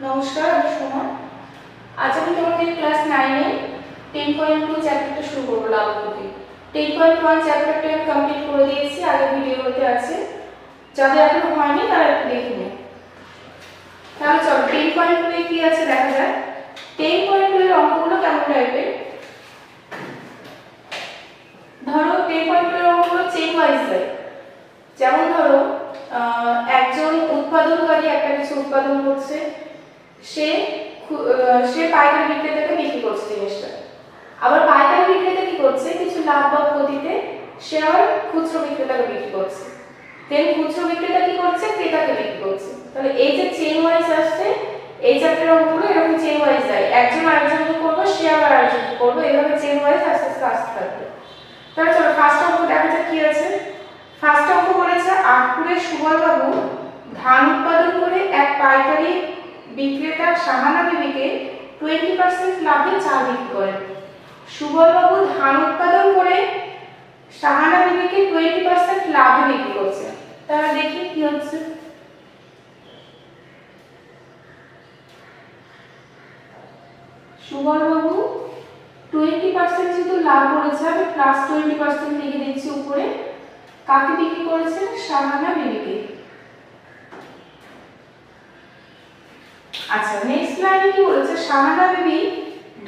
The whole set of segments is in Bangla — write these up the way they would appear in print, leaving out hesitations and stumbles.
নমস্কার, আমি সোমা। আজ আমি তোমাদের ক্লাস 9 এ 10.2 চ্যাপ্টারটা শুরু করব লাভপতি। 10.1 চ্যাপ্টারটা আমি কমপ্লিট করে দিয়েছি, আগে ভিডিওতে আছে, যাদের এখনো হয়নি তারা একটু দেখে নিন। তাহলে চলো 10.2 এ কি আছে দেখা যাক। 10.2 এর অঙ্কগুলো কেমন টাইপের। ধরো 10.2 এর অঙ্কগুলো চেইন ওয়াইজ যায়। যেমন ধরো একজন উৎপাদনকারী একটা কিছু উৎপাদন করছে, সে পাইকারি বিক্রেতাকে বিক্রি করছে জিনিসটা। আবার পাইকারি বিক্রেতা কি করছে, কিছু লাভ বা ক্ষতিতে সে আবার খুচরো বিক্রেতাকে বিক্রি করছে। দেন খুচরো বিক্রেতা কি করছে, ক্রেতাকে বিক্রি করছে। তাহলে এই যে চেইন ওয়াইজ আসছে, এই চ্যাপ্টারের অঙ্কগুলো এরকম চেইন ওয়াইজ যায়। একজন আরেকজনকে করবো, সে আবার আরেকজনকে করবো, এইভাবে চেইন ওয়াইজ আস্তে আস্তে আসতে থাকবে। তাহলে চলো ফার্স্ট অঙ্ক দেখা যাক কি আছে। ফার্স্ট অঙ্ক বলেছে আটপুরের সুবলবাবু ধান উৎপাদন করে এক পাইকারি বিক্রেতা শাহানা বিবিকে 20% লাভে চাল বিক্রি করেন। সুবলবাবু ধান উৎপাদন করে শাহানা বিবিকে 20% লাভে বিক্রি করছে। তাহলে দেখি কি হচ্ছে। সুবলবাবু 20% যেহেতু লাভ করেছে, আমি প্লাস 20% লিখে দিচ্ছি উপরে। কাকে বিক্রি করেছেন, শাহানা বিবিকে। আচ্ছা, নেক্সট লাইনে কি বলেছে, শাহানা বিবি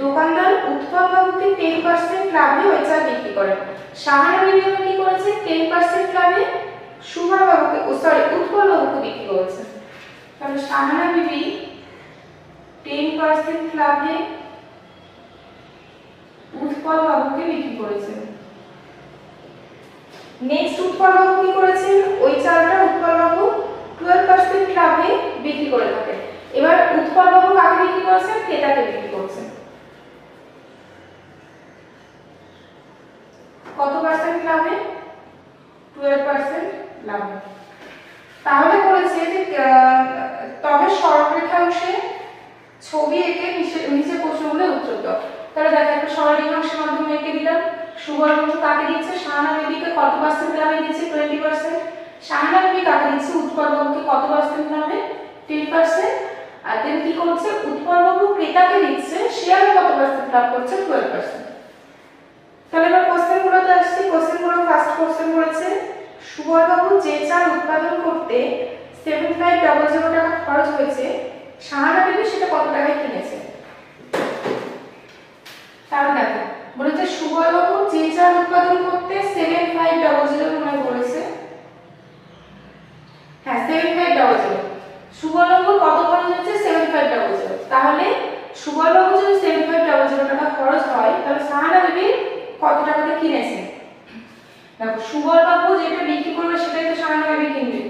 দোকানদার উৎপল বাবুকে 10% লাভে ওই চা বিক্রি করেন। শাহানা বিবি কি করেছে, 10% লাভে সুমা বাবুকে উৎপল বাবুকে বিক্রি করেছে। তাহলে শাহানা বিবি 10% লাভে উৎপল বাবুকে বিক্রি করেছেন। নেক্সট উৎপল বাবু কি করেছেন, ওই চালটা উৎপল বাবু 12% লাভে বিক্রি করে থাকেন। এবার উৎপল বাবু কাকে বিক্রি করেছেন, ক্রেতাকে বিক্রি করছেন। কত পার্সেন্ট লাভে, 12% লাভে। তাহলে বলেছে যে তবে সরলরেখাংশে ছবি এঁকে নিচে প্রশ্নগুলো উত্তর দাও। তাহলে দেখো একটা সরলরেখাংশের মাধ্যমে এঁকে দিলাম। সুবলবাবু কাকে দিচ্ছে, শাহানা বিবিকে কত পার্সেন্ট লাভে দিচ্ছে, 20%। শাহানা বিবি কাকে দিচ্ছে, উৎপল বাবুকে কত পার্সেন্ট লাভে, 10%। আর দেন কি করছে, উৎপল বাবু ক্রেতাকে দিচ্ছে, সে আবার কত পার্সেন্ট লাভ করছে, 12%। তাহলে এবার কোশ্চেনগুলোতে আসছি। কোশ্চেনগুলো ফার্স্ট কোশ্চেন বলেছে সুবলবাবু যে চাল উৎপাদন করতে 7500 টাকা খরচ হয়েছে, শাহানা বিবি সেটা কত টাকায় কিনেছে। তাহলে দেখো বলেছে সুবলবাবু যে চাল উৎপাদন করতে 7500 মনে করেছে, হ্যাঁ 7500। সুবলবাবু কত খরচ হচ্ছে, 7500। তাহলে সুবলবাবু যদি 7500 টাকা খরচ হয়, তাহলে শাহানা বিবি কত টাকাতে কিনেছে। দেখো সুবলবাবু যেটা বিক্রি করবে সেটাই তো শাহানা বিবি কিনবে,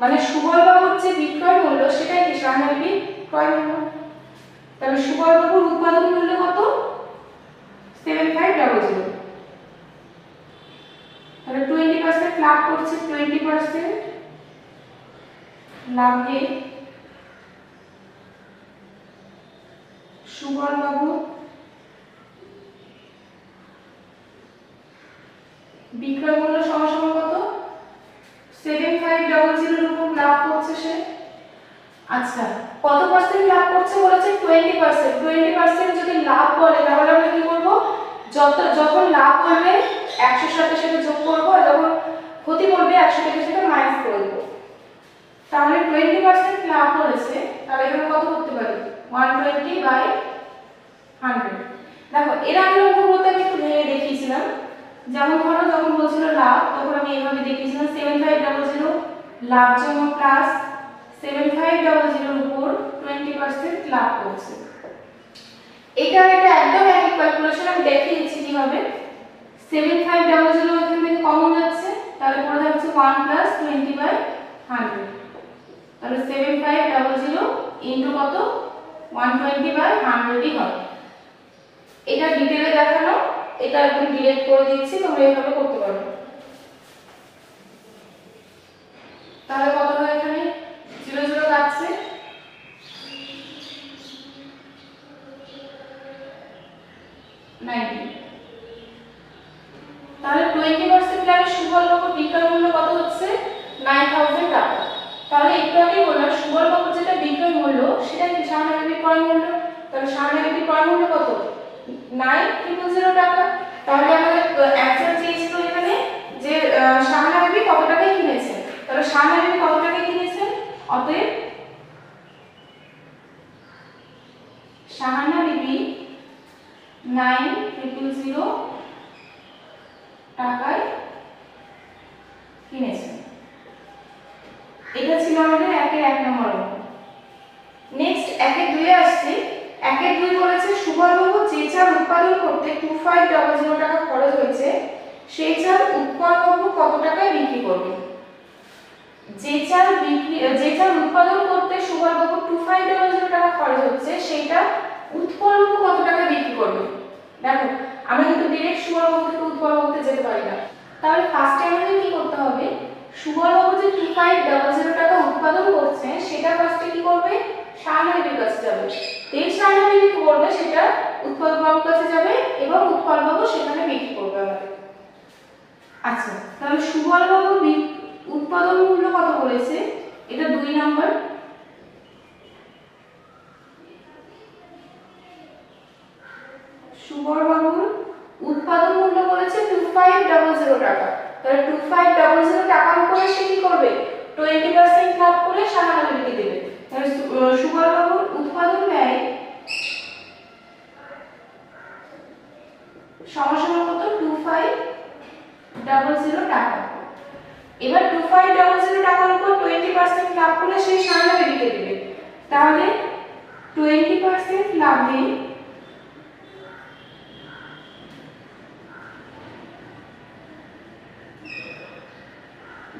মানে সুবলবাবুর যে বিক্রয় মূল্য সেটাই কি শাহানা বিবি ক্রয় মূল্য। তাহলে সুবলবাবুর উৎপাদন মূল্য কত, 7500। তাহলে 20% লাভ করছে, 20% লাভে সুবলবাবু বিক্রয় মূল্য সমান কত, 7500 এর উপর লাভ করছে সে। আচ্ছা, কত পার্সেন্ট লাভ করছে বলেছে, 20%। 20% যদি লাভ বলে তাহলে আমরা কি করব, যখন লাভ বলবে 100 এর সাথে সেটা যোগ করব, আর যখন ক্ষতি বলবে 100 থেকে সেটা মাইনাস করে দেব। তাহলে 20% লাভ বলেছে, তাহলে এখানে কত করতে পারি, 120/100। দেখো এর আগে অঙ্কগুলোতে আমি একটু ভেঙে দেখিয়েছিলাম। যেমন ধরো যখন বলছিল লাভ, তখন আমি এইভাবে দেখিয়েছিলাম 7500 লাভ যেমন প্লাস 7500 এর উপর 20% লাভ করছে। এটা একদম একই ক্যালকুলেশন আমি দেখিয়ে দিচ্ছি কিভাবে। 7500 এখান থেকে কমন যাচ্ছে, তাহলে পড়ে যাচ্ছে 1 + 20/100। তাহলে 7500 ইনটু কত, 120/100 হয়। এটা ডিটেইলে দেখানো, এটা একদম ডিরেক্ট করে দিচ্ছি, তোমরা এইভাবে করতে পারো। তাহলে কত হয়, এখানে 0 0 কাটছে, 90। তাহলে 20% লাভে সুবলবাবুর বিক্রয় মূল্য কত হচ্ছে, 9000 টাকা। তাহলে একটু আগে বললাম সুবলবাবুর যেটা বিক্রয় মূল্য সেটা কি শাহানা ক্রয় মূল্য। তাহলে শাহানা বিবির ক্রয় মূল্য কত? 9,000 টাকা। তাহলে আমাদের অ্যানসার চেয়েছিল এখানে যে শাহানা বিবি কত টাকায় কিনেছেন। তাহলে শাহানা বিবি কত টাকায় কিনেছেন? অতএব শাহানা বিবি 9,000 টাকায় কিনেছেন। এটা ছিল আমাদের 1 নম্বর অঙ্ক। নেক্সট 1-2 আসছে। 1-2 বলেছে সুবলবাবু যে চাল উৎপাদন করতে 2500 টাকা খরচ হয়েছে সেই চাল উৎপলবাবু কত টাকায় বিক্রি করবেন। যে চাল উৎপাদন করতে সুবলবাবু 2500 টাকা খরচ হচ্ছে সেটা উৎপলবাবু কত টাকায় বিক্রি করবেন। দেখো আমরা কিন্তু ডাইরেক্ট সুবলবাবু থেকে উৎপলবাবুতে যেতে পারি না। তাহলে ফার্স্টে আমাদের কি করতে হবে, সুবলবাবু যে 2500 টাকা উৎপাদন করছে সেটা ফার্স্টে কি করবে, শাহানা বিবির কাছে যাবে। তেল শাহানা বিবি কি করবে, সেটা উৎপলবাবুর কাছে যাবে এবং উৎপলবাবু সেখানে বিক্রি করবে আমাদের। আচ্ছা, তাহলে সুবলবাবু উৎপাদন মূল্য কত বলেছে, এটা 2 নাম্বার। সুবলবাবুর উৎপাদন মূল্য বলেছে 2500 টাকা। তাহলে 2500 টাকার উপরে সে কি করবে, 20% লাভ করে শাহানা বিবিকে দেবে। তাহলে সুবলবাবুর উৎপাদন ব্যয় সমান কত, 2500 টাকা। এবার 2500 টাকার উপর 20% লাভ করে সে শাহানা বিবিকে দেবে। তাহলে 20% লাভে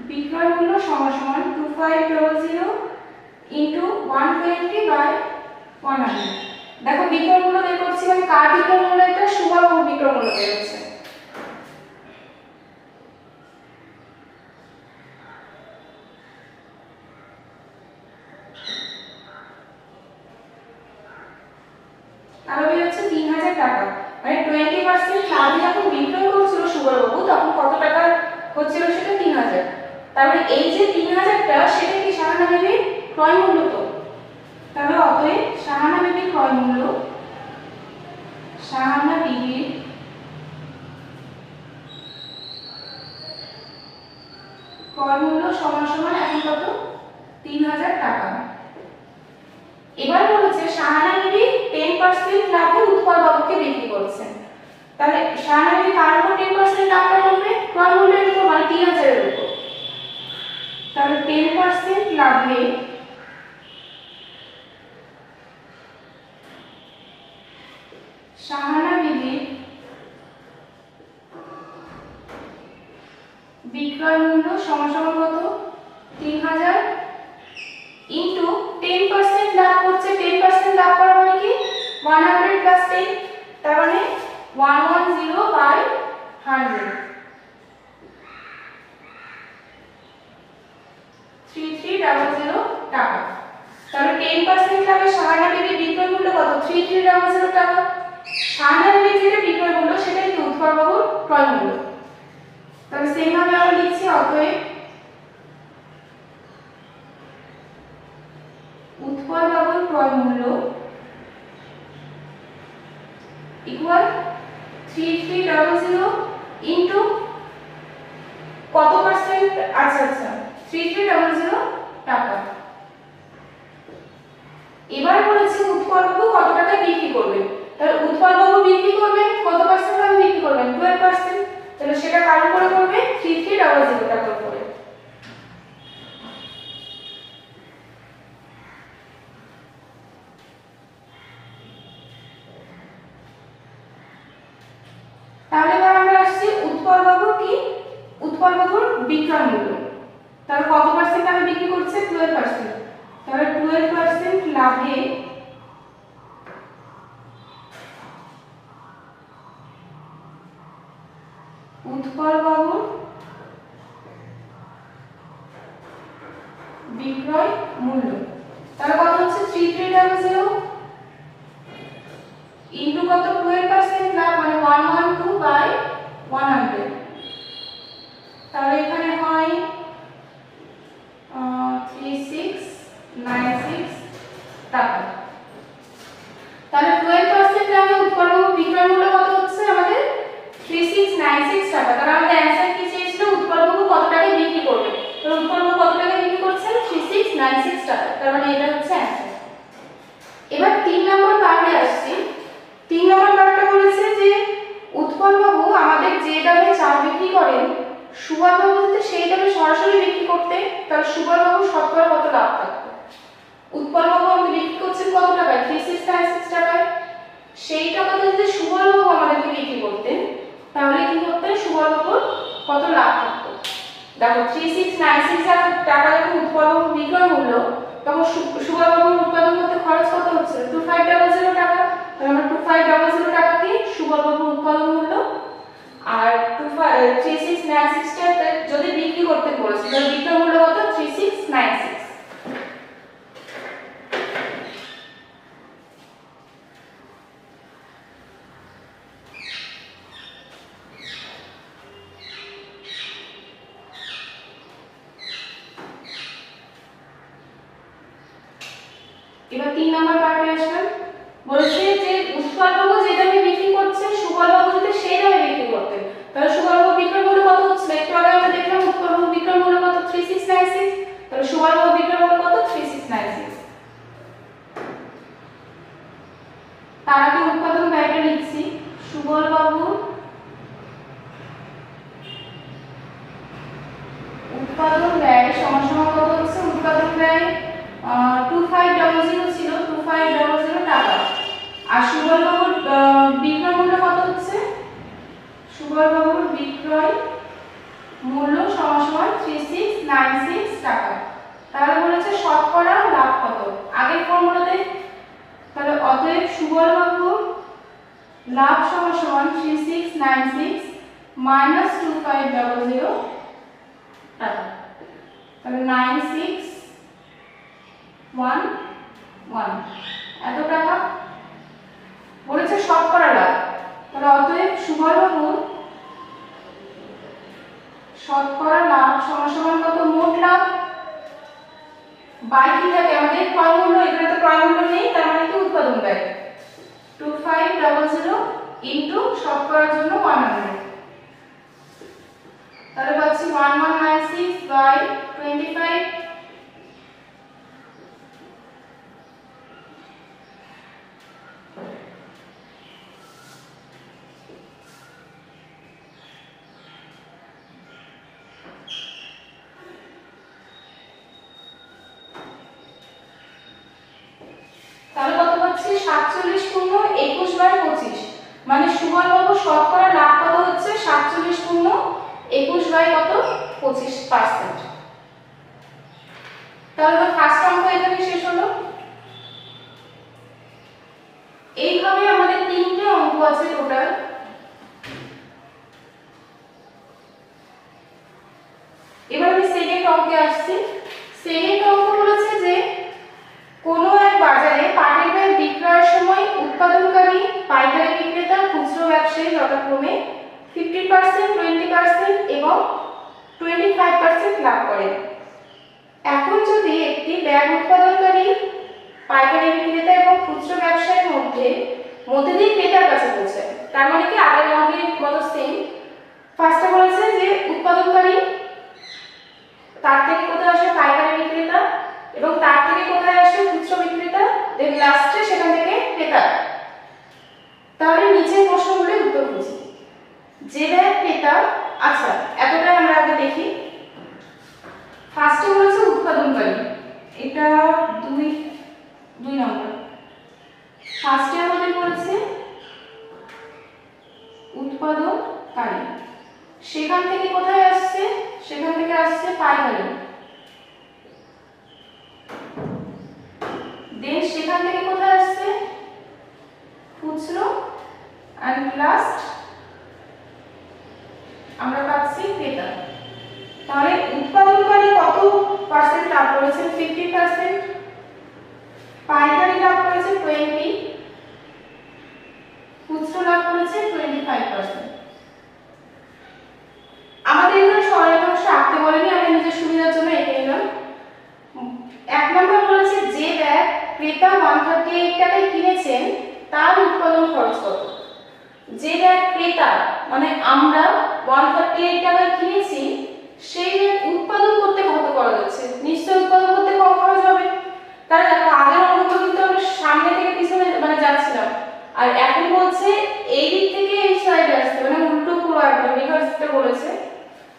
বিক্রয় মূল্য সমান 2500 ইনটু 120/100। দেখো বিক্রয় মূল্য বের করছি, মানে কার বিক্রয় মূল্য, এটা সুবলবাবুর বিক্রয় মূল্য বের হচ্ছে। তাহলে বের হচ্ছে 3000 টাকা। মানে 20% লাভে যখন বিক্রয় করছিল সুবলবাবু তখন কত টাকা হচ্ছিল, সেটা 3000। তাহলে এই যে 3000টা সেটা কি শাহানা বিবির ক্রয় মূল্য। তো তাহলে অতএব শাহানা বিবির ক্রয় মূল্য, শাহানা বিবির ক্রয় মূল্য সমান এখন কত, 3000 টাকা। এবার বলেছে শাহানা বিবি 10% লাভে উৎপলবাবুকে বিক্রি করছেন। তাহলে শাহানা বিবি কার উপর 10% লাভটা করবে, ক্রয় মূল্যের উপর, মানে 3000 এর উপর। তাহলে 10% লাভে শাহানা বিবির বিক্রয় মূল্য সমান কত, 3000 ইনটু 10% লাভ করছে। 10% লাভ করা মানে কি, 100 প্লাস 10, তার মানে 110/100, 3300 টাকা। তাহলে 10% লাভে শাহানা বিবির বিক্রয় মূল্য কত, 3300 টাকা। শাহানা বিবির যেটা বিক্রয় মূল্য সেটাই কি উৎপলবাবুর ক্রয় মূল্য। তাহলে সেম ভাবে আমরা লিখছি, অতএব উৎপলবাবুর ক্রয় মূল্য ইকুয়াল 3300 ইনটু কত পার্সেন্ট, আচ্ছা 3300 টাকা। এবার বলেছি উৎপলবাবু কত টাকায় বিক্রি করবেন। তাহলে উৎপলবাবু বিক্রি করবেন কত পার্সেন্ট ভাবে বিক্রি করবেন, 12%। তাহলে সেটা কার উপরে করবে, 3300 টাকার উপরে। তাহলে এবার আমরা আসছি উৎপলবাবুর কি, উৎপলবাবুর বিক্রয় মূল্য। তাহলে কত পার্সেন্ট আমি বিক্রি করছে, 12%। তাহলে 12% লাভে উৎপলবাবুর বিক্রয় মূল্য, তাহলে কত হচ্ছে, 3300 ইনটু কত, 12% লাভ, মানে 112/100। তাহলে এখানে হয় 3696 টাকা। 3696 টাকা। তার মানে এটা হচ্ছে অ্যানসার। এবার 3 নম্বর পার্টে আসছি। 3 নম্বর পার্টটা বলেছে যে উৎপল বাবু আমাদের যে দামে চাল বিক্রি করেন, সুবল বাবু যদি সেই দামে সরাসরি বিক্রি করতে, তাহলে সুবল বাবু শতকরা কত লাভ থাকতো? উৎপল বাবু আমাদের বিক্রি করছেন কত টাকায়? 3696 টাকায়। সেই টাকাতে যদি সুবল বাবু আমাদেরকে বিক্রি করতেন, তাহলে কি করতেন? সুবল বাবুর কত লাভ থাকতো? দেখো 3696 টাকা যখন উৎপল বাবু বিক্রয় মূল্য, তখন সুবল বাবুর উৎপাদন করতে খরচ কত হচ্ছে? 2500 টাকা। তাহলে আমরা 2500 টাকা কি সুবল বাবুর উৎপাদন মূল্য, আর 3696 টাকা যদি বিক্রি করতে বলেছে, তাহলে বিক্রয় মূল্য কত? 3696। এবার 3 নম্বর পার্টে আসলাম। বলেছে যে উৎপল বাবু যে দামে বিক্রি করছেন, সুবল বাবু যদি সেই দামে বিক্রি করতেন, তাহলে সুবল বাবু বিক্রয় মূল্য কত হচ্ছে? একটু আগে আমরা দেখলাম উৎপল বাবু বিক্রয় মূল্য কত? 3696। তাহলে সুবল বাবু বিক্রয় মূল্য কত? 3696। তার আগে উৎপাদন ব্যয়টা লিখছি। সুবল বাবু উৎপাদন ব্যয় সমান সমান কত হচ্ছে? উৎপাদন ব্যয় 2500 ছিল, 2500 টাকা। আর সুবল বাবুর বিক্রয় মূল্য কত হচ্ছে? সুবল বাবুর বিক্রয় মূল্য সমান সমান 3696 টাকা। তাহলে বলেছে শতকরা লাভ কত? আগের ফর্মুলাতে, তাহলে অতএব সুবল বাবুর লাভ সমান সমান 3696 মাইনাস 2500 টাকা। তাহলে 9611 এত টাকা বলেছে শতকরা লাভ। তাহলে অতএব সুবল বাবুর শতকরা লাভ সমান সমান কত? মোট লাভ বাই কি থাকে আমাদের? ক্রয় মূল্য। এখানে তো ক্রয় মূল্য নেই, তার মানে কি উৎপাদন ব্যয় 2500 ইনটু শতকরার জন্য 100। তাহলে পাচ্ছি 1196 বাই 25। তাহলে কত পাচ্ছি? 47 পূর্ণ 21 বাই 25। মানে সুবল বাবু শতকরা লাভ কত হচ্ছে? 47 পূর্ণ 21 বাই কত? 25%। তাহলে ফার্স্ট অঙ্ক এখানে শেষ হলো। এইভাবে আমাদের 3টে অঙ্ক আছে টোটাল। এবার আমি সেকেন্ড অঙ্কে আসছি। সেকেন্ড অঙ্ক বলেছে যে কোনো এক বাজারে পাটের ব্যাগ বিক্রয়ের সময় উৎপাদনকারী, পাইকারি বিক্রেতা, খুচরো ব্যবসায়ী যথাক্রমে 50%, 20% এবং 25% লাভ করেন। এখন যদি একটি ব্যাগ উৎপাদনকারী, পাইকারি বিক্রেতা এবং খুচরো ব্যবসায়ীর মধ্যে দিয়ে ক্রেতার কাছে পৌঁছায়, তার মানে কি আগের অঙ্কের মতো সেম। ফার্স্টে বলেছে যে উৎপাদনকারী, তার থেকে কোথায় আসে? পাইকারি বিক্রেতা, এবং তার থেকে কোথায় আসে? খুচরো বিক্রেতা, দেন লাস্টে সেখান থেকে ক্রেতা। তাহলে নিচের প্রশ্নগুলো উত্তর খুঁজি। যে ব্যাগ ক্রেতা, আচ্ছা এতটাই আমরা আগে দেখি। ফার্স্টে বলেছে উৎপাদনকারী, এটা 2 নম্বর। ফার্স্টে আমাদের বলেছে উৎপাদনকারী, সেখান থেকে কোথায় আসছে? সেখান থেকে আসছে পাইকারি, দেন সেখান থেকে কোথায় আসছে? খুচরো, এন্ড লাস্ট আমরা পাচ্ছি ক্রেতা। তাহলে উৎপাদনকারী কত পার্সেন্ট লাভ করেছে? 50%। পাইকারি লাভ করেছে 20, খুচরো লাভ করেছে 25%। আমাদের এখানে সরলরেখাংশ আঁকতে বলেনি, আমি নিজের সুবিধার জন্য এঁকে নিলাম। 1 নম্বর বলেছে যে ব্যাগ ক্রেতা 138 টাকায় কিনেছেন, তার উৎপাদন খরচ কত? যে ব্যাগ ক্রেতা মানে আমরা 138 টাকায় কিনেছি, সেই উৎপাদন করতে কত খরচ হচ্ছে, নিশ্চয়ই উৎপাদন করতে কম খরচ হবে। তাহলে দেখো আগের অঙ্কগুলো কিন্তু আমরা সামনে থেকে পিছনে মানে যাচ্ছিলাম, আর এখন বলছে এই দিক থেকে এই সাইডে আসতে, মানে উল্টো পুরো একদম রিভার্সটা বলেছে।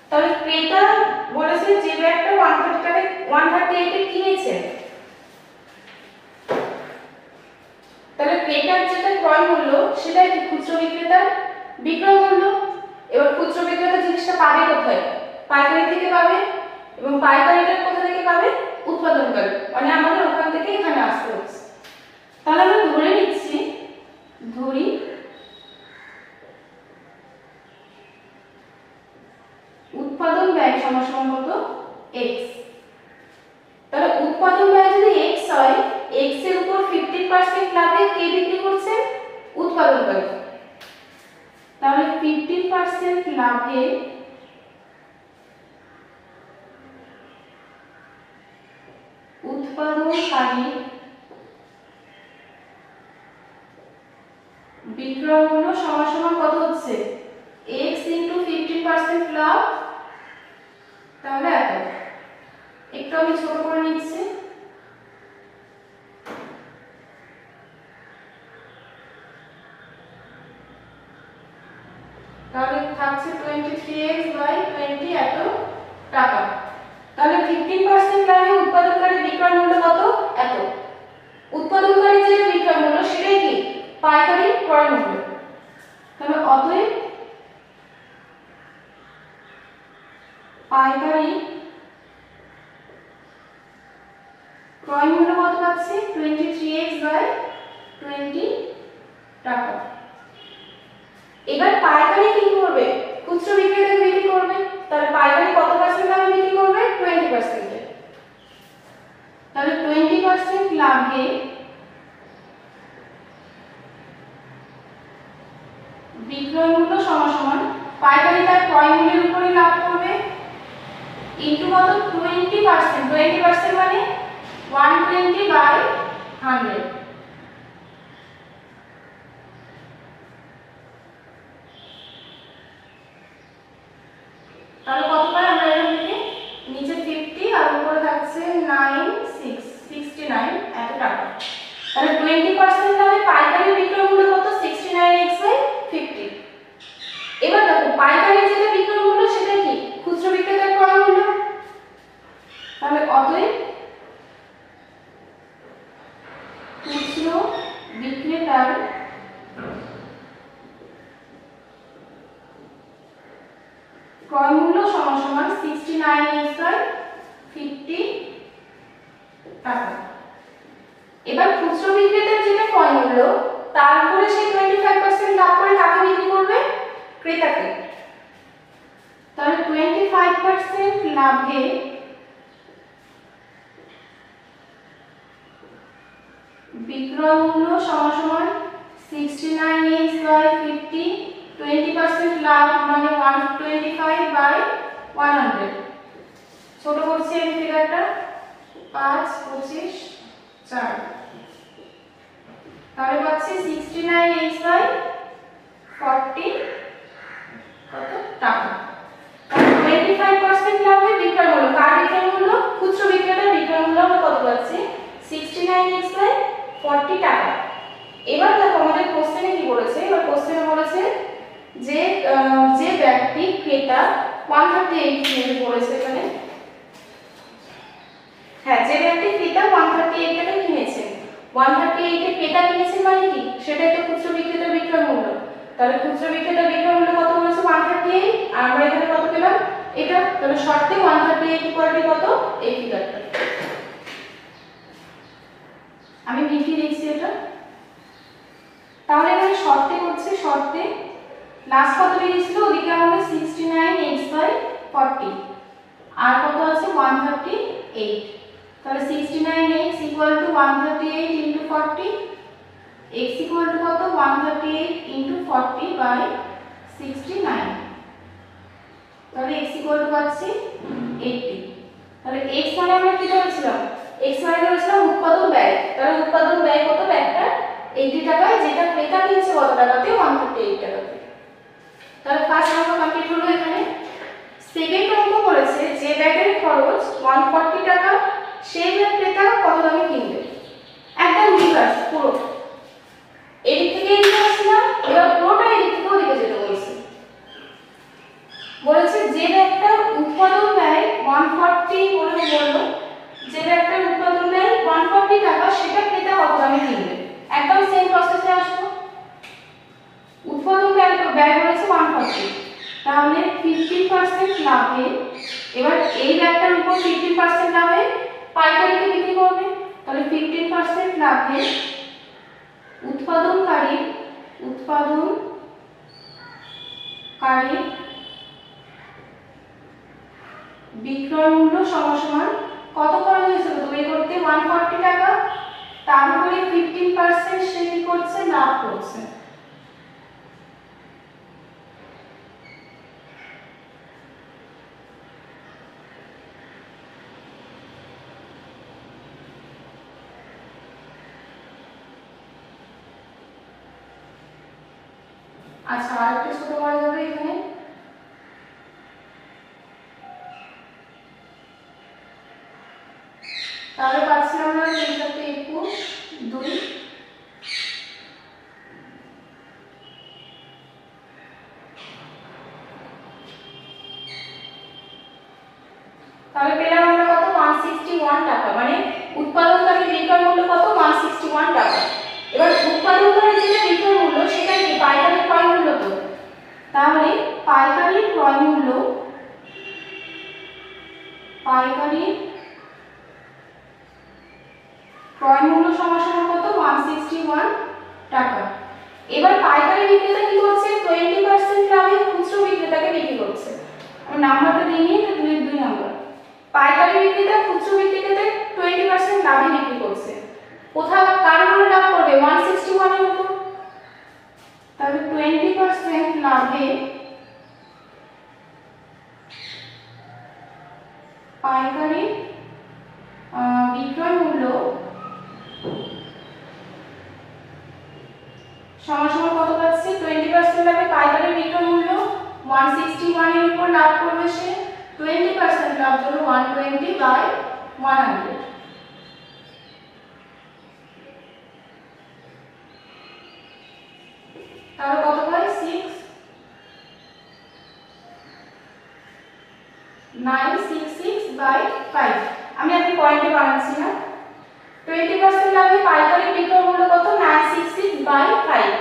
তাহলে ক্রেতা বলেছে যে ব্যাগটা 138 এ কিনেছে, তাহলে ক্রেতার যেটা ক্রয় মূল্য সেটা কি খুচরো বিক্রেতার বিক্রয় মূল্য। এবার খুচরো বিক্রেতা জিনিসটা পাবে কোথায়, পাইকারি থেকে পাবে, এবং পাইকারিটা কোথা থেকে পাবে, উৎপাদনকারী, মানে আমাদের ওখান থেকে এখানে আসতে হচ্ছে। তাহলে আমরা ধরে নিচ্ছি, ধরি উৎপাদন ব্যয় সমান সমান কত, x। তাহলে উৎপাদন ব্যয় যদি x হয়, x এর উপর 15% লাভে কে বিক্রি করছে, উৎপাদনকারী। তাহলে 15% লাভে উৎপাদনকারী বিক্রয় মূল্য সমান সমান কত হচ্ছে, x * 15% লাভ, তাহলে এত। একটু আমি ছোট করে নিচ্ছি, তাহলে থাকছে 23x/20 এত টাকা। তাহলে 15% লাভে উৎপাদনকারী বিক্রয় মূল্য কত, এত। উৎপাদনকারী যে বিক্রয় মূল্য সেটাই কি, পাইকারি ক্রয় মূল্য। তাহলে অতএব পাইকারি ক্রয় মূল্য কত পাচ্ছি, 23x/20 টাকা। এবার পাইকারি কি করবে, খুচরো বিক্রেতাকে বিক্রি করবে, তাহলে পাইকারি কত পার্সেন্ট লাভে বিক্রি করবে, 20%। তাহলে 20% লাভে বিক্রয় মূল্য সমান সমান পাইকারি তার ক্রয় মূল্যের উপরই লাভ করবে ইনটু কত, 20%। 20% মানে 120/100। তাহলে কত পাই আমরা এখান থেকে, নিচে 50 আর উপরে থাকছে 69 এত টাকা। তাহলে 20% লাভে পাইকারি বিক্রয় মূল্য কত, 69x/50। এবার দেখো পাইকারি যেটা বিক্রয় মূল্য সেটা কি, খুচরো বিক্রেতার ক্রয় মূল্য। তাহলে অতএব খুচরো বিক্রেতার ক্রয় মূল্য সমান সমান 69x/50 টাকা। এবার খুচরো বিক্রেতার যেটা ক্রয় মূল্য তার উপরে সে 25% লাভ করে কাকে বিক্রি করবে, ক্রেতাকে। তাহলে 25% লাভে বিক্রয় মূল্য সমান সমান 69x/50, 20% লাভ মানে 125/100। ছোট করছি এই ফিগারটা, 5, 25, 4। তাহলে পাচ্ছি 69x/40 কত টাকা। 25% লাভে বিক্রয় মূল্য, কার বিক্রয় মূল্য, খুচরো বিক্রেতার বিক্রয় মূল্য আমরা কত পাচ্ছি, 69x/40 টাকা। এবার দেখো আমাদের কোশ্চেনে কি বলেছে, এবার কোশ্চেনে বলেছে যে যে ব্যক্তি ক্রেতা 138 কিনে বলেছে এখানে, হ্যাঁ যে ব্যক্তি ক্রেতা 138 টাকা কিনেছে, 138 এ ক্রেতা কিনেছে মানে কি, সেটাই তো খুচরো বিক্রেতার বিক্রয় মূল্য। তাহলে খুচরো বিক্রেতার বিক্রয় মূল্য কত বলেছে, 138, আর আমরা এখানে কত পেলাম, এটা। তাহলে শর্তে 138 ইকুয়াল কত, এই ফিগারটা। আমি লিখে দিচ্ছি এটা। তাহলে এখানে শর্তে করছে, শর্তে লাস্ট কত বেরিয়েছিল, ওদিকে আমাদের 69x/40 আর কত আছে 138। তাহলে 69x = 138 * 40, x = কত, 138 * 40/69। তাহলে x = পাচ্ছি 80। তাহলে x মানে আমরা কি ধরেছিলাম, x মানে ধরেছিলাম উৎপাদন ব্যয়। তাহলে উৎপাদন ব্যয় কত, ব্যাগটা 80 টাকায়, যেটা ক্রেতা কিনছে কত টাকাতে, 138 টাকাতে। তাহলে ফার্স্ট অঙ্ক কমপ্লিট হলো। এখানে সেকেন্ড অঙ্ক বলেছে যে ব্যাগের খরচ 140 টাকা সেই ব্যাগ ক্রেতা কত দামে কিনবে। একদম রিভার্স পুরো, এদিক থেকে এদিকে আসলাম, এবার পুরোটা এদিক থেকে ওদিকে যেতে বলছে। বলেছে যে ব্যাগটার উৎপাদন ব্যয় 140 বলে বললো, যে ব্যাগটার উৎপাদন ব্যয় 140 টাকা সেটা ক্রেতা কত দামে কিনবে। একদম সেম প্রসেসে আসবো। উৎপাদন ব্যয় বলেছে 140, তাহলে 50% লাভে এবার এই ব্যাগটার উপর 50% লাভে পাইকারিকে বিক্রি করবে। তাহলে 15% লাভে উৎপাদনকারী বিক্রয় মূল্য সমান কত খরচ হয়েছিল তৈরি করতে 140 টাকা, তার উপরে 15% সে কি করছে লাভ করছে। আচ্ছা আরেকটা ছোট করা যাবে এখানে, তাহলে পাচ্ছি আমরা 321 2। তাহলে পেলাম আমরা কত 161 টাকা, মানে উৎপাদনকারী বিক্রয় মূল্য কত 161 টাকা। এবার উৎপাদনকারী যেটা বিক্রয় মূল্য সেটা কি পাইকারি ক্রয় মূল্য, তো তাহলে পাইকারি ক্রয় মূল্য সমান কত 161 টাকা। এবার পাইকারি বিক্রেতা কি করছে 20% লাভে খুচরো বিক্রেতাকে বিক্রি করছে। আমি নাম্বারটা দিয়ে নিই, 2 নাম্বার। পাইকারি বিক্রেতা খুচরো বিক্রেতাকে 20% লাভে বিক্রি করছে। কোথায় কার উপরে লাভ করবে 161 এর উপর, তাহলে 20% লাভে পাইকারি বিক্রয় মূল্য সমান কত পাচ্ছে 20% লাভে পাইকারি বিক্রয় মূল্য 161 এর উপর লাভ করবে সে 20% লাভ হলো 120/100। তাহলে কত হয় 6966/5। আমি এখন পয়েন্টে বানাচ্ছি না। 20% লাভে পাইকারি বিক্রয় মূল্য কত 966/5।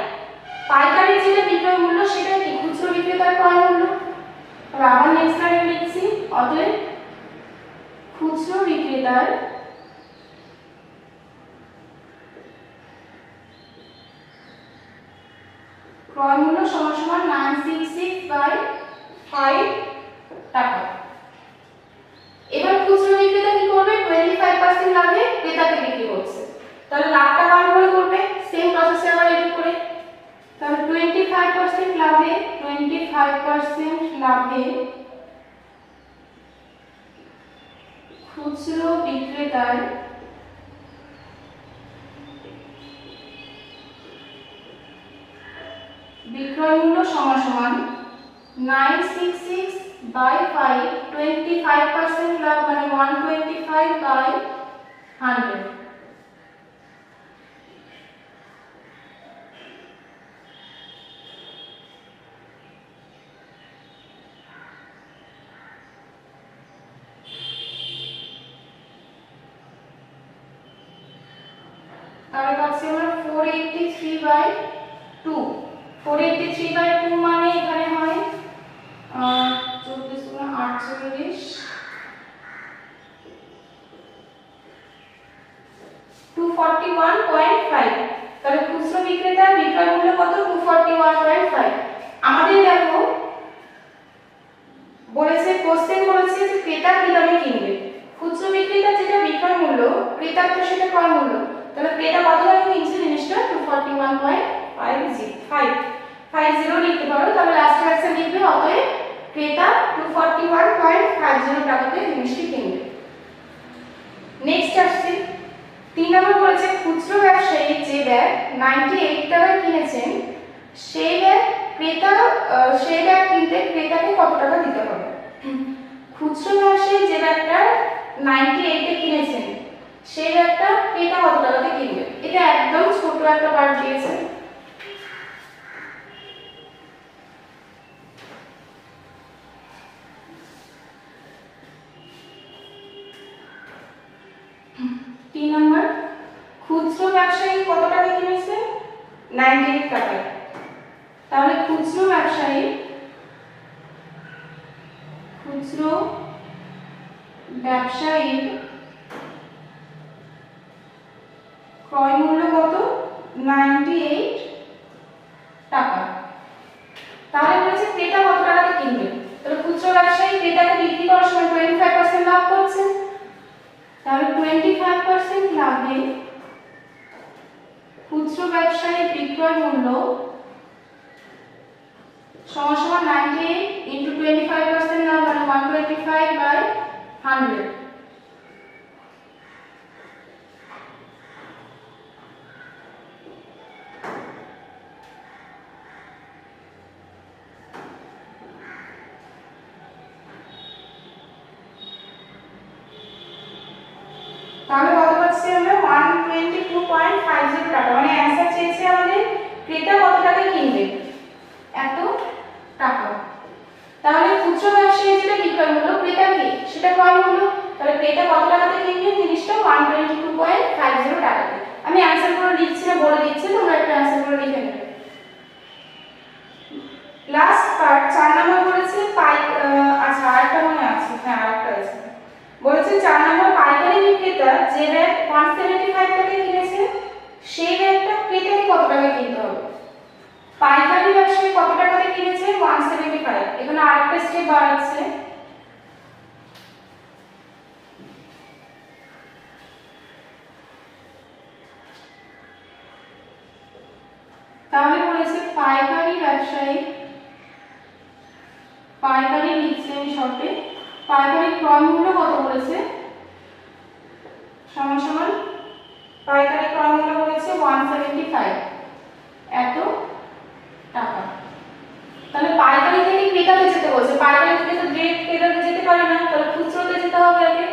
পাইকারি যেটা বিক্রয় মূল্য সেটা কি খুচরো বিক্রেতার ক্রয় মূল্য। তাহলে আবার নেক্সট লাইনে লিখছি, অতএব খুচরো বিক্রেতার ক্রয় মূল্য সমান 966/5 টাকা। এবার খুচরো বিক্রেতা কি করবে 25% লাভে ক্রেতাকে বিক্রি করছে, তাহলে লাভটা কার উপরে করবে সেম প্রসেসে আবার এডিট করে। তাহলে 25% লাভে খুচরো বিক্রেতার বিক্রয় মূল্য সমান 966/5, 25% লাভ মানে 125/100। তাহলে পাচ্ছি আমরা 483/2। 483/2 মানে এখানে হয় 24 গুণ 48, 241.5। তাহলে খুচরো বিক্রেতার বিক্রয় মূল্য কত 241.5। আমাদের দেখো বলেছে কোশ্চেন বলেছে যে ক্রেতা কি দামে কিনবে। খুচরো বিক্রেতার যেটা বিক্রয় মূল্য ক্রেতার তো সেটা ক্রয় মূল্য, তাহলে ক্রেতা কত দামে কিনছে জিনিসটা 241.50 লিখতে পারো। তাহলে লাস্ট অ্যান্সার লিখবে অতএব ক্রেতা 241.50 টাকাতে জিনিসটি কিনবে। নেক্সট আসছে 3 নম্বর বলেছে খুচরো ব্যবসায়ী যে ব্যাগ 98 টাকায় কিনেছেন সেই ব্যাগ কিনতে ক্রেতাকে কত টাকা দিতে হবে। খুচরো ব্যবসায়ী যে ব্যাগটা 98 এ কিনেছেন সেই ব্যাগটা ক্রেতা কত টাকাতে কিনবে। এটা একদম ছোট একটা পার্ট দিয়েছে। তিন নম্বর, খুচরো ব্যবসায়ী কত টাকা কিনেছে? 98 টাকায়। তাহলে খুচরো ব্যবসায়ী ক্রয় মূল্য কত? 98 টাকা। তাহলে বলেছে ক্রেতা কত টাকাতে কিনবে। তাহলে খুচরো ব্যবসায়ী ক্রেতাকে বিক্রি করার সময় 25% লাভ করছে। তাহলে 25% লাভে খুচরো ব্যবসায়ী বিক্রয় মূল্য সমান 98 into 25% লাভ মানে 125/100। তাহলে কত পাচ্ছি আমরা? 122.50 টাকা। মানে অ্যানসার চেয়েছে আমাদের ক্রেতা কত টাকায় কিনবে, এত টাকা। তাহলে খুচরো ব্যবসায়ী যেটা বিক্রয় মূল্য, ক্রেতা কি সেটা ক্রয় মূল্য। তাহলে ক্রেতা কত টাকাতে কিনবে জিনিসটা? 122.50 টাকাতে। আমি অ্যানসারগুলো লিখছি না, বলে দিচ্ছি, তোমরা একটা অ্যানসারগুলো লিখে নেবে। লাস্ট পার্ট 4 নম্বর বলেছে আচ্ছা আরেকটা মনে আছে, হ্যাঁ আরেকটা আছে। বলেছে 4 নম্বর, পাইকারি বিক্রেতা যে ব্যাগ 175 টাকায় কিনেছে সেই ব্যাগটা ক্রেতাকে কত টাকায় কিনতে হবে। পাইকারি ব্যবসায়ী কত টাকাতে কিনেছে? 175। এখানে আরেকটা স্টেপ বাড়াচ্ছে। তাহলে বলেছে পাইকারি ব্যবসায়ী, পাইকারি লিখছে আমি শর্টে, পাইকারি ক্রয় মূল্য কত বলেছে? সমান পাইকারি ক্রয় মূল্য বলেছে 175, এত টাকা। তাহলে পাইকারি থেকে ক্রেতাতে যেতে বলছে, পাইকারি থেকে তো ডিরেক্ট ক্রেতাতে যেতে পারে না, তাহলে খুচরোতে যেতে হবে আগে।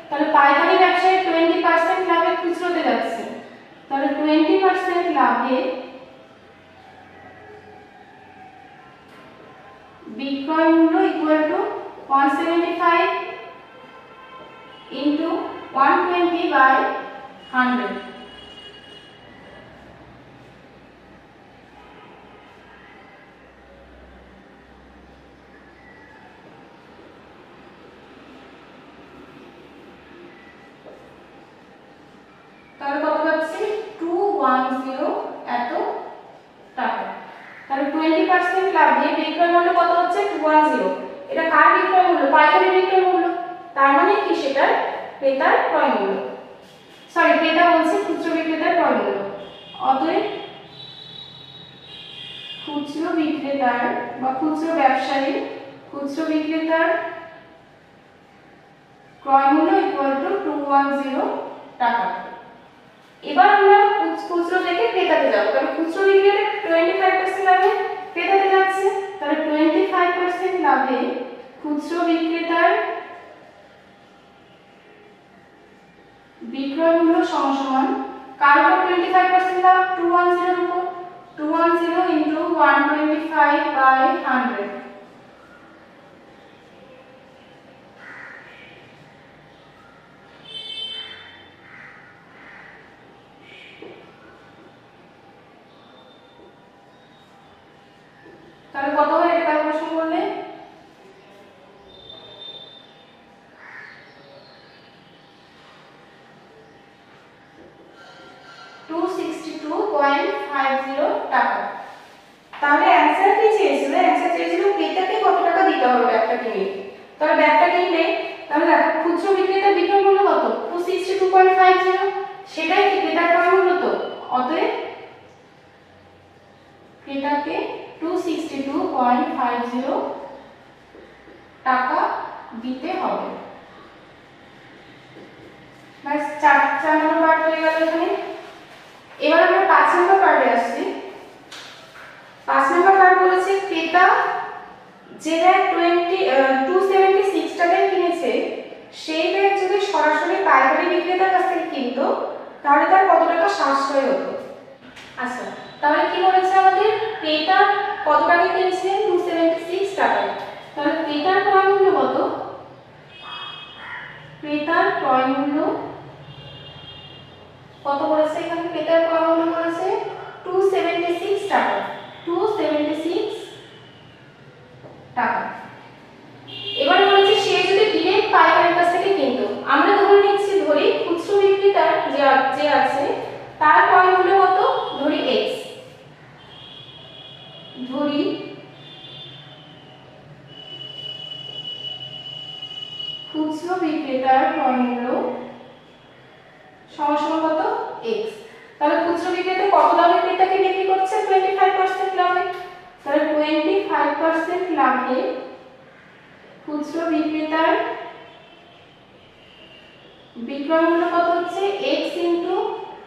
তাহলে পাইকারি ব্যবসায়ী 20% লাভে খুচরোতে যাচ্ছে। তাহলে 20% লাভে বিক্রয় মূল্য ইকুয়াল টু 175 into 120/100। তাহলে কত পাচ্ছি? 210 এত টাকা। তাহলে 20% লাভে বিক্রয় মূল্য কত হচ্ছে? 210। এটা কার বিক্রয় মূল্য? পাইকারি বিক্রয় মূল্য। তার মানে কি সেটা ক্রেতার ক্রয় মূল্য, সরি ক্রেতা বলছে খুচরো বিক্রেতার ক্রয় মূল্য। অতএব খুচরো বিক্রেতার বা খুচরো ব্যবসায়ী খুচরো বিক্রেতার ক্রয় মূল্য ইকুয়াল টু 210 টাকা। এবার আমরা খুচরো থেকে ক্রেতাতে যাব। কারণ খুচরো বিক্রেতা 25% লাভে ক্রেতাতে যাচ্ছে। তাহলে 25% লাভে খুচরো বিক্রেতার বিক্রয় মূল্য সমান কার উপর 25% লাভ? 210 এর উপর। 210 into 125/100। তাহলে কত হয় এটা ক্যালকুলেশন করলে? 262.50 টাকা। তাহলে অ্যানসার কি চেয়েছিল? অ্যানসার চেয়েছিল ক্রেতাকে কত টাকা দিতে হবে ব্যাগটা কিনে। তাহলে ব্যাগটা কিনলে তাহলে দেখো খুচরো বিক্রেতার বিক্রয় মূল্য কত? 262.50, সেটাই কি ক্রেতার ক্রয় মূল্য তো। অতএব ক্রেতাকে 262.50 টাকা দিতে হবে। বাস 4 নম্বর পার্ট হয়ে গেল এখানে। এবার আমরা 5 নম্বর পার্টে আসছি। 5 নম্বর পার্ট বলেছে ক্রেতা যে ব্যাগ 276 পাইকারি বিক্রেতার কাছ থেকে কিনতো তাহলে তার কত টাকা সাশ্রয় হতো। আচ্ছা, তাহলে কি বলেছে আমাদের, ক্রেতা কত টাকায় কিনছিলেন, 276 টাকায়। তাহলে ক্রেতার ক্রয় মূল্য কত, ক্রেতার ক্রয় মূল্য কত বলেছে এখানে, ক্রেতার ক্রয় মূল্য বলেছে 276 টাকা, 276 টাকা। এবার বলেছে সে যদি ডিরেক্ট পাইকারের কাছ থেকে কিনতো, আমরা ধরে নিচ্ছি, ধরি খুচরো বিক্রেতার যে আছে তার ক্রয় মূল্য কত, ধরি x, ধরি খুচরো বিক্রেতার ক্রয় মূল্য সমান কত, x। তাহলে খুচরো বিক্রেতা কত দামে ক্রেতাকে বিক্রি করছে, 25% লাভে। তাহলে 25% লাভে খুচরো বিক্রেতার বিক্রয় মূল্য কত হচ্ছে, x *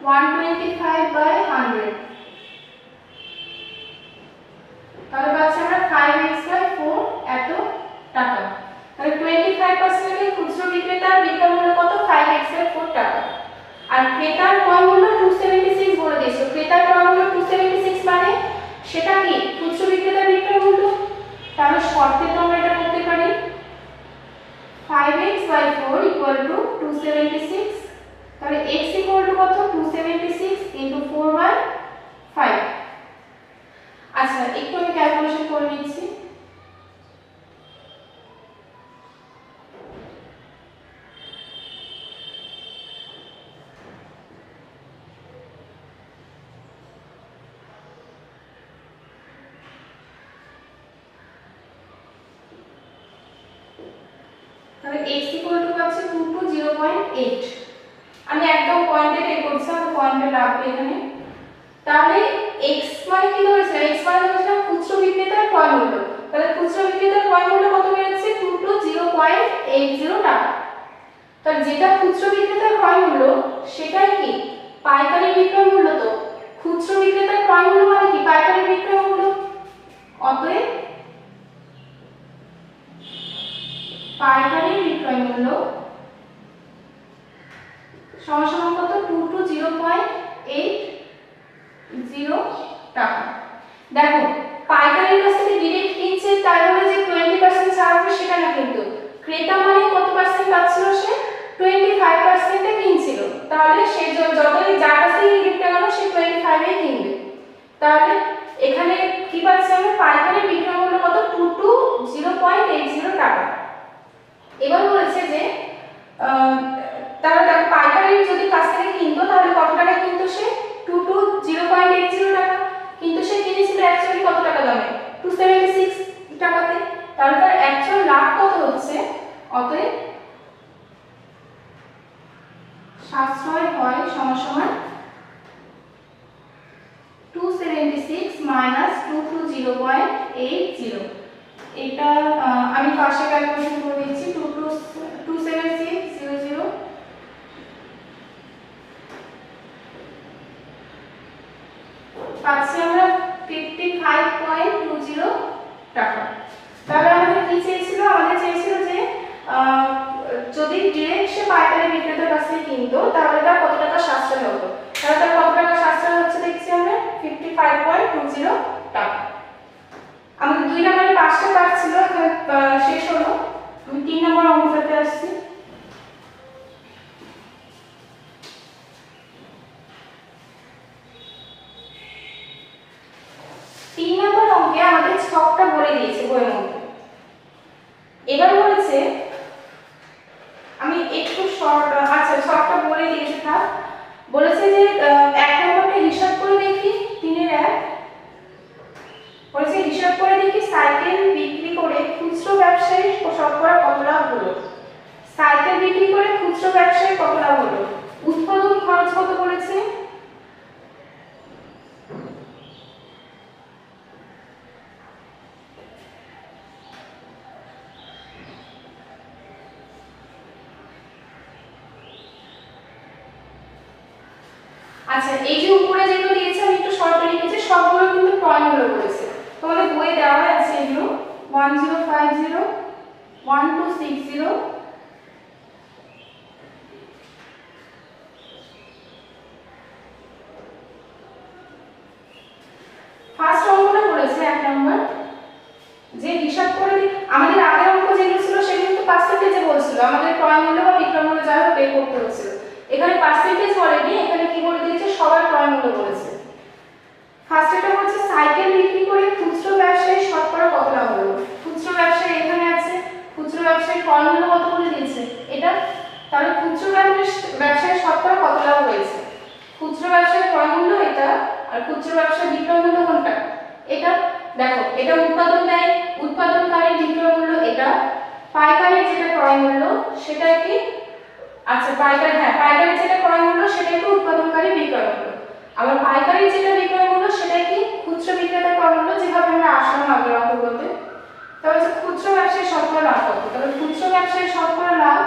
125/100। তাহলে পাচ্ছি আমরা 5x/4 এত টাকা। তাহলে 25% এর খুচরো বিক্রেতার বিক্রয় মূল্য কত, 5x/4 টাকা। আর ক্রেতার ক্রয় মূল্য 276 বলে দিয়েছে। ক্রেতার ক্রয় মূল্য 276 মানে সেটা কি, খুচরো বিক্রেতার বিক্রয় মূল্য। তাহলে শর্তে তো আমরা এটা করতে পারি, 5x/4 = 276। তাহলে x = কত, 276 * 4/5। আচ্ছা, একটু আমি ক্যালকুলেশন করে নিচ্ছি। তাহলে x = পাচ্ছি 220.8। আমি একদম পয়েন্টে বের করছি, আমি পয়েন্টে রাখবো এখানে। তাহলে x মানে কি ধরেছে, x মানে ধরেছিলাম খুচরো বিক্রেতার ক্রয় মূল্য। তাহলে খুচরো বিক্রেতার ক্রয় মূল্য কত বেড়েছে, 220.80 টাকা। তাহলে যেটা খুচরো বিক্রেতার ক্রয় মূল্য সেটাই কি পাইকারি বিক্রয় মূল্য। তো খুচরো বিক্রেতার ক্রয় মূল্য মানে কি, পাইকারি বিক্রয় মূল্য। অতএব পাইকারি বিক্রয় মূল্য সমান কত, 220.80 টাকা। দেখো পাইকারির কাছ থেকে ডাইরেক্ট কিনছে তাই বলে যে 20% ছাড় হবে সেটা না, কিন্তু ক্রেতা মানে কত পার্সেন্ট পাচ্ছিল, সে 25% এ কিনছিল। তাহলে সে যতই যার কাছ থেকে কিনতে গেল সে 25 এ কিনবে। তাহলে এখানে কি পাচ্ছি আমরা, পাইকারি বিক্রয় মূল্য কত, 220.80 টাকা। এবার বলেছে যে তাহলে দেখো পাইকারি যদি কাছ থেকে কিনতো তাহলে কত টাকা কিনতো সে, 220.80 টাকা। কিন্তু সে কিনেছিল অ্যাকচুয়ালি কত টাকা দামে, 276 টাকাতে। তাহলে তার অ্যাকচুয়াল লাভ কত হচ্ছে, অতএব সাশ্রয় হয় সমান 276 - 220.80। এটা আমি পাশে ক্যালকুলেশন করে দিচ্ছি, 27600 পাচ্ছি আমরা 55.20 টাকা। তাহলে আমাদের কি চেয়েছিল, আমাদের চেয়েছিল যে যদি ডিরেক্ট সে পাইকারি বিক্রেতার কাছ থেকে কিনতো তাহলে তার কত টাকা সাশ্রয় হতো। তাহলে তার কত টাকা সাশ্রয় হচ্ছে দেখছি আমরা, 55.20 টাকা। আমাদের 2 নম্বরের 5টা পার্ট ছিল, শেষ হলো। আমি 3 নম্বর অঙ্কটাতে আসছি। 3 নম্বর অঙ্কে আমাদের ছকটা বলে দিয়েছে বইয়ের মধ্যে। এবার বলেছে, আমি একটু শর্ট, আচ্ছা ছকটা বলে দিয়েছে থাক। বলেছে যে 1 নম্বরটা হিসাব করে দেখি, 3-এর 1 বলেছে হিসাব করে দেখি সাইকেল বিক্রি করে খুচরো ব্যবসায়ী শতকরা কত লাভ হলো। সাইকেল বিক্রি করে খুচরো ব্যবসায়ী কত লাভ হলো। উৎপাদন খরচ কত বলেছে, আচ্ছা এই যে উপরে যেগুলো দিয়েছে আমি একটু শর্টে লিখেছি, সবগুলো কিন্তু ক্রয় মূল্য বলেছে। তোমাদের বইয়ে দেওয়া আছে এগুলো 1050 1260 1 নম্বর যে হিসাব করে আমাদের আগের অঙ্ক যেগুলো ছিল সেগুলো কিন্তু পার্সেন্টেজে বলছিল, আমাদের ক্রয় মূল্য বা বিক্রয় মূল্য যা বের করতে হচ্ছিল। এখানে পার্সেন্টেজ বলেনি, এখানে কি বলে দিয়েছে সবার ক্রয় মূল্য বলেছে। ফার্স্ট এটা হচ্ছে সাইকেল বিক্রি করে খুচরো ব্যবসায়ী শতকরা কত লাভ হলো। খুচরো ব্যবসায়ী এখানে আছে, খুচরো ব্যবসায়ী ক্রয় মূল্য কত বলে দিয়েছে এটা, তাহলে খুচরো ব্যবসায়ী শতকরা কত লাভ হয়েছে। খুচরো ব্যবসায়ী ক্রয় মূল্য এটা, আর খুচরো ব্যবসায়ী বিক্রয় মূল্য কোনটা এটা। দেখো এটা উৎপাদন ব্যয়, উৎপাদনকারী বিক্রয় মূল্য এটা, পাইকারি যেটা ক্রয় মূল্য সেটা কি, আচ্ছা পাইকারি, হ্যাঁ পাইকারি যেটা ক্রয় মূল্য সেটা কি উৎপাদনকারী বিক্রয় মূল্য, আবার পাইকারি যেটা বিক্রয় মূল্য সেটা কি খুচরো বিক্রেতা ক্রয় মূল্য, যেভাবে আমরা আসলাম আগের অঙ্ক বলতে। তাহলে হচ্ছে খুচরো ব্যবসায়ী শতকরা লাভ কত, তাহলে খুচরো ব্যবসায়ী শতকরা লাভ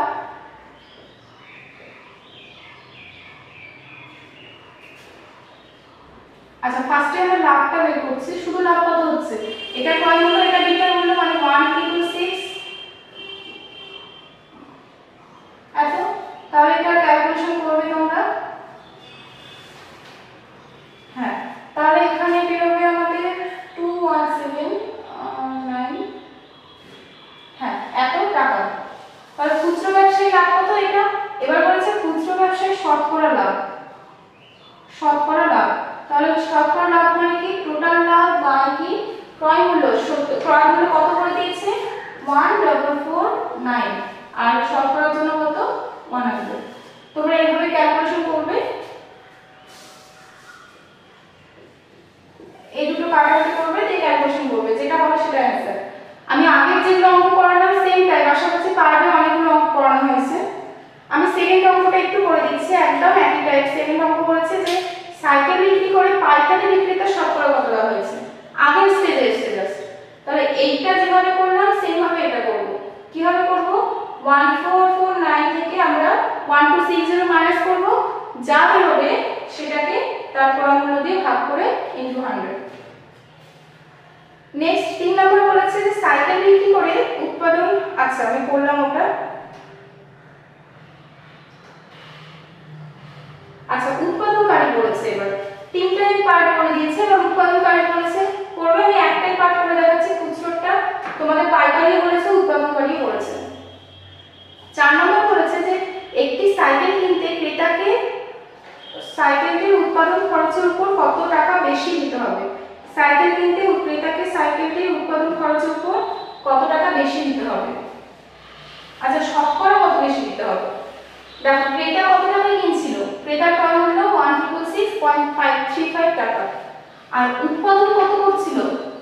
আচ্ছা ফার্স্টে আমরা লাভটা বের করছি, শুধু লাভ কত হচ্ছে, এটা ক্রয় মূল্য এটা বিক্রয় মূল্য মানে 1,6 এত। তাহলে এটা ক্যালকুলেশন করবে তোমরা, হ্যাঁ তাহলে এখানে বের হবে আমাদের 217,9 হ্যাঁ এত টাকা। তাহলে খুচরো ব্যবসায়ী লাভ কত এটা, এবার বলেছে খুচরো ব্যবসায়ী শতকরা লাভ, শতকরা লাভ, তাহলে শতকরা লাভ মানে কি টোটাল লাভ বাই কি ক্রয় মূল্য, ক্রয় মূল্য কত করে দিয়েছে 1,449 আর শতকরার জন্য কত 100। তোমরা এইভাবে ক্যালকুলেশন করবে, এই দুটো কাটাকাটি করবে দিয়ে ক্যালকুলেশন করবে, যেটা হবে সেটা অ্যানসার। আমি আগের যেগুলো অঙ্ক করালাম সেম টাইপ, আশা করছি পারবে, অনেকগুলো অঙ্ক করানো হয়েছে। আমি সেকেন্ড অঙ্কটা একটু করে দিচ্ছি, একদম একই টাইপ। সেকেন্ড অঙ্ক বলেছে যে সাইকেল বিক্রি করে পাইকারি বিক্রেতা শতকরা কত লাভ হয়েছে, আগের স্টেজে এসে যাচ্ছে। তাহলে এইটা যেভাবে করলাম সেম ভাবে এটা করব। কিভাবে করব, 1,449 থেকে আমরা 1,260 মাইনাস করব, যা বেরোবে সেটাকে তার ক্রয় মূল্য দিয়ে ভাগ করে ইনটু 100। নেক্সট 3 নম্বর বলেছে যে সাইকেল বিক্রি করে উৎপাদন, আচ্ছা আমি করলাম ওটা, আচ্ছা উৎপাদনকারী বলেছে, এবার তিনটাই পার্ট করে দিয়েছে, এবার উৎপাদনকারী বলেছে করবে, আমি একটাই পার্ট করে দেখাচ্ছি খুচরোটা, তোমাদের পাইকারি বলেছে উৎপাদনকারী বলেছে। 4 নম্বর বলেছে যে একটি সাইকেল কিনতে ক্রেতাকে সাইকেলটির উৎপাদন খরচের উপর কত টাকা বেশি দিতে হবে। সাইকেল কিনতে ক্রেতাকে সাইকেলটির উৎপাদন খরচের উপর কত টাকা বেশি দিতে হবে, আচ্ছা শতকরা কত বেশি দিতে হবে। দেখো ক্রেতা কত টাকায় কিনছিল, ক্রেতার ক্রয় মূল্য 1,665 টাকা, আর উৎপাদন কত করছিল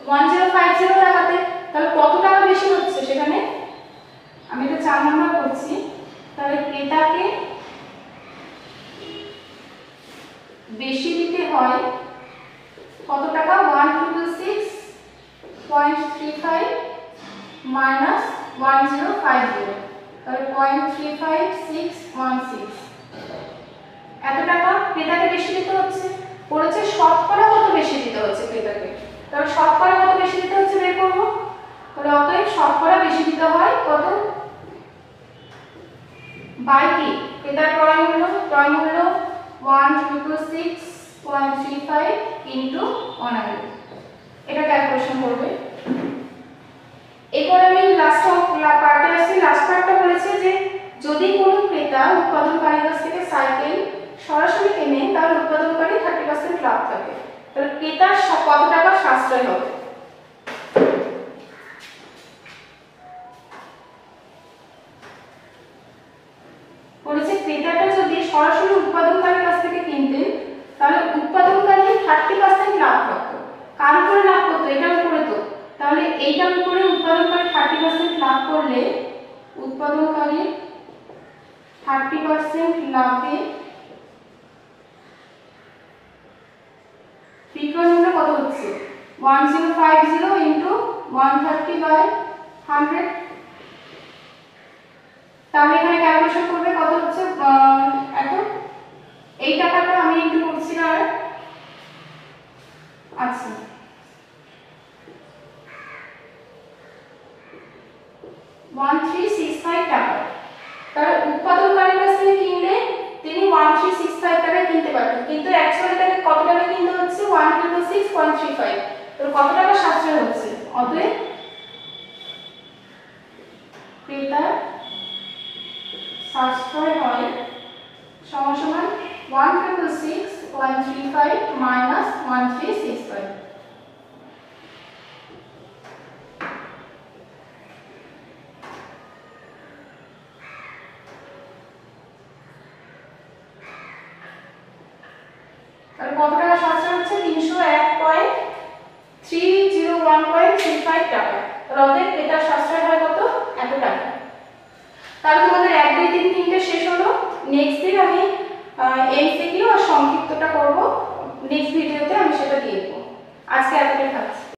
1050 টাকাতে, তাহলে কত টাকা বেশি হচ্ছে সেখানে, আমি এটা 4 নম্বর করছি। তাহলে ক্রেতাকে বেশি দিতে হয় কত টাকা, 1,665 মাইনাস 1050, তাহলে 0.35616 এত টাকা ক্রেতাকে বেশি দিতে হচ্ছে। বলেছে শতকরা কত বেশি দিতে হচ্ছে ক্রেতাকে, তাহলে শতকরা কত বেশি দিতে হচ্ছে বের করব। তাহলে অতএব শতকরা বেশি দিতে হয় কত বাই কি ক্রেতার ক্রয় মূল্য, ক্রয় মূল্য 1,665 ইনটু 100, এটা ক্যালকুলেশন করবে। এরপর আমি লাস্ট পার্টে আসছি। লাস্ট পার্টটা বলেছে যে যদি কোনো ক্রেতা উৎপাদনকারীর কাছ থেকে সাইকেল সরাসরি কেনে তাহলে উৎপাদনকারী 30% লাভ থাকে, তাহলে ক্রেতার কত টাকা সাশ্রয় হবে। বলেছে ক্রেতাটা যদি সরাসরি উৎপাদনকারীর কাছ থেকে কিনতেন তাহলে উৎপাদনকারী 30% লাভ থাকতো, কার উপরে লাভ করতো, এটার উপরে তো, তাহলে এইটার উপরে উৎপাদনকারী 30% লাভ করলে উৎপাদনকারী 30% লাভে বিক্রয় মূল্য কত হচ্ছে 1050 ইনটু 130/100, তাহলে এখানে ক্যালকুলেশন করবে কত হচ্ছে, এখন এই টাকাটা আমি ইনটু করছি না, আচ্ছা 1365 টাকা, তাহলে উৎপাদনকারীর কাছ থেকে কিনলে তিনি 1365 টাকায় কিনতে পারতেন, কিন্তু অ্যাকচুয়ালি তাকে কত টাকা কিনতে হচ্ছে 1,665, তো কত টাকা সাশ্রয় হচ্ছে? অতএব ক্রেতার সাশ্রয় হয় সমান সমান 1,666,135 মাইনাস 1,365। তাহলে কত টাকা সাশ্রয় হচ্ছে? 301.35 টাকা। তাহলে অতএব ক্রেতার সাশ্রয় হয় কত? এত টাকা। তাহলে তোমাদের 1 2 3 3টে শেষ হলো। নেক্সট দিন আমি এমসিকিউ আর সংক্ষিপ্তটা করব। নেক্সট ভিডিওতে আমি সেটা দিয়ে দেবো। আজকে এতটাই থাকছে।